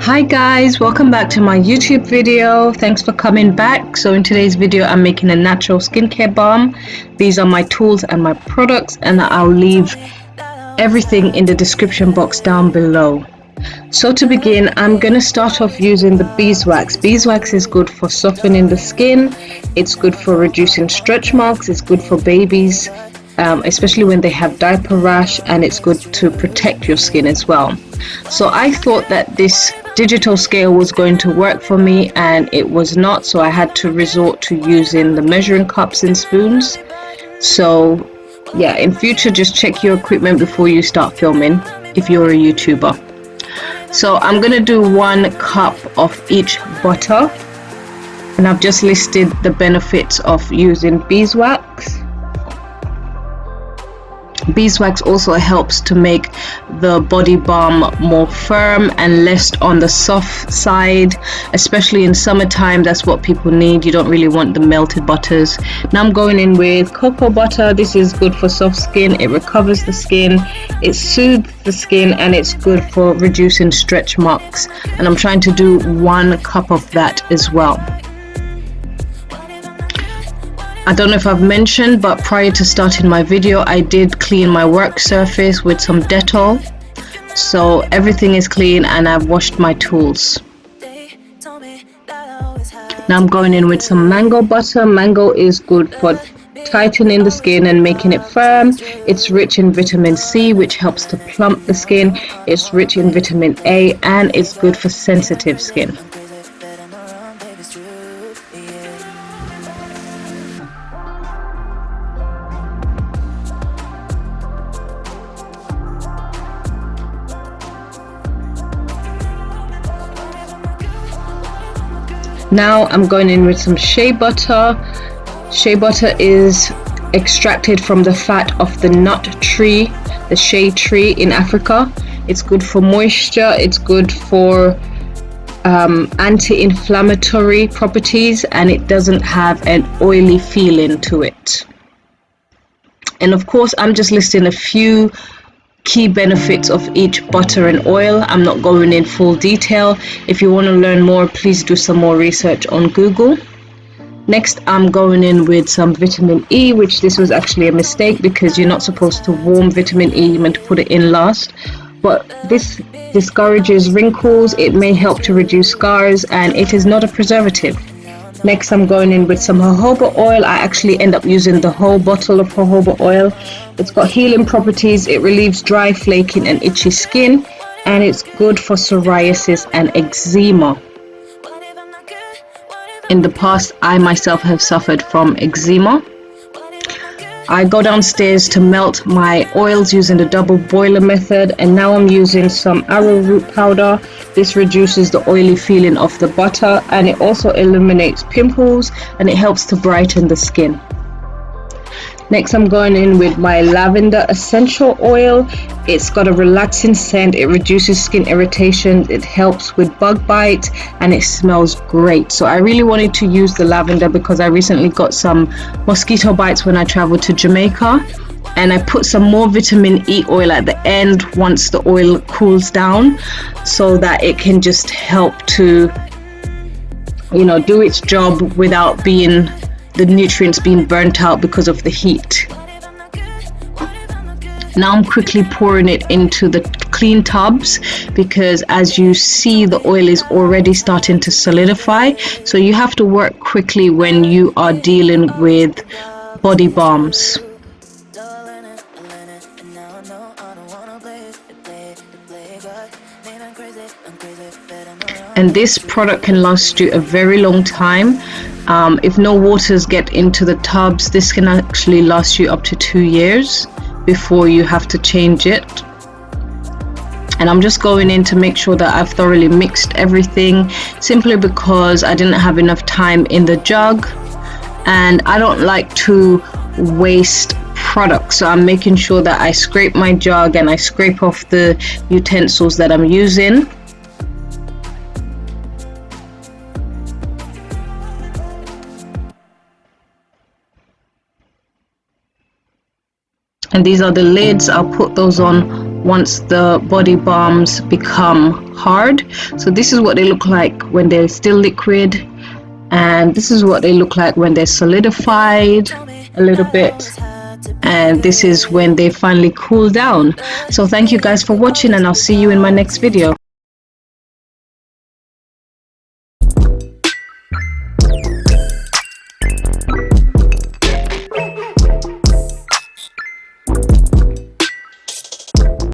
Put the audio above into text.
Hi guys, welcome back to my YouTube video. Thanks for coming back. So in today's video I'm making a natural skincare balm. These are my tools and my products, and I'll leave everything in the description box down below. So to begin, I'm going to start off using the beeswax. Beeswax is good for softening the skin, it's good for reducing stretch marks, it's good for babies, especially when they have diaper rash, and it's good to protect your skin as well. So I thought that this digital scale was going to work for me, and it was not, so I had to resort to using the measuring cups and spoons. So yeah, in future just check your equipment before you start filming if you're a YouTuber. So I'm going to do 1 cup of each butter, and I've just listed the benefits of using beeswax. Beeswax also helps to make the body balm more firm and less on the soft side, especially in summertime. That's what people need. You don't really want the melted butters. Now I'm going in with cocoa butter. This is good for soft skin. It recovers the skin, it soothes the skin, and it's good for reducing stretch marks. And I'm trying to do 1 cup of that as well. I don't know if I've mentioned, but prior to starting my video I did clean my work surface with some Dettol, so everything is clean, and I've washed my tools. Now I'm going in with some mango butter. Mango is good for tightening the skin and making it firm. It's rich in vitamin C, which helps to plump the skin. It's rich in vitamin A, and it's good for sensitive skin. Now I'm going in with some shea butter. Shea butter is extracted from the fat of the nut tree, the shea tree in Africa. It's good for moisture, it's good for anti-inflammatory properties, and it doesn't have an oily feeling to it. And of course I'm just listing a few key benefits of each butter and oil. I'm not going in full detail. If you want to learn more, please do some more research on Google. Next I'm going in with some vitamin E, which this was actually a mistake because you're not supposed to warm vitamin E, you're meant to put it in last. But this discourages wrinkles, it may help to reduce scars, and it is not a preservative. Next I'm going in with some jojoba oil. I actually end up using the whole bottle of jojoba oil. It's got healing properties, it relieves dry, flaking and itchy skin, and it's good for psoriasis and eczema. In the past I myself have suffered from eczema. I go downstairs to melt my oils using the double boiler method, and now I'm using some arrowroot powder. This reduces the oily feeling of the butter, and it also eliminates pimples, and it helps to brighten the skin. Next I'm going in with my Lavender Essential Oil. It's got a relaxing scent, it reduces skin irritation, it helps with bug bites, and it smells great. So I really wanted to use the lavender because I recently got some mosquito bites when I traveled to Jamaica, and I put some more vitamin E oil at the end once the oil cools down, so that it can just help to, you know, do its job without being the nutrients being burnt out because of the heat. Now I'm quickly pouring it into the clean tubs because as you see the oil is already starting to solidify, so you have to work quickly when you are dealing with body balms. And this product can last you a very long time. If no waters get into the tubs, this can actually last you up to 2 years before you have to change it. And I'm just going in to make sure that I've thoroughly mixed everything, simply because I didn't have enough time in the jug, and I don't like to waste products, so I'm making sure that I scrape my jug and I scrape off the utensils that I'm using. And these are the lids. I'll put those on once the body balms become hard. So this is what they look like when they're still liquid, and this is what they look like when they're solidified a little bit, and this is when they finally cool down. So thank you guys for watching, and I'll see you in my next video.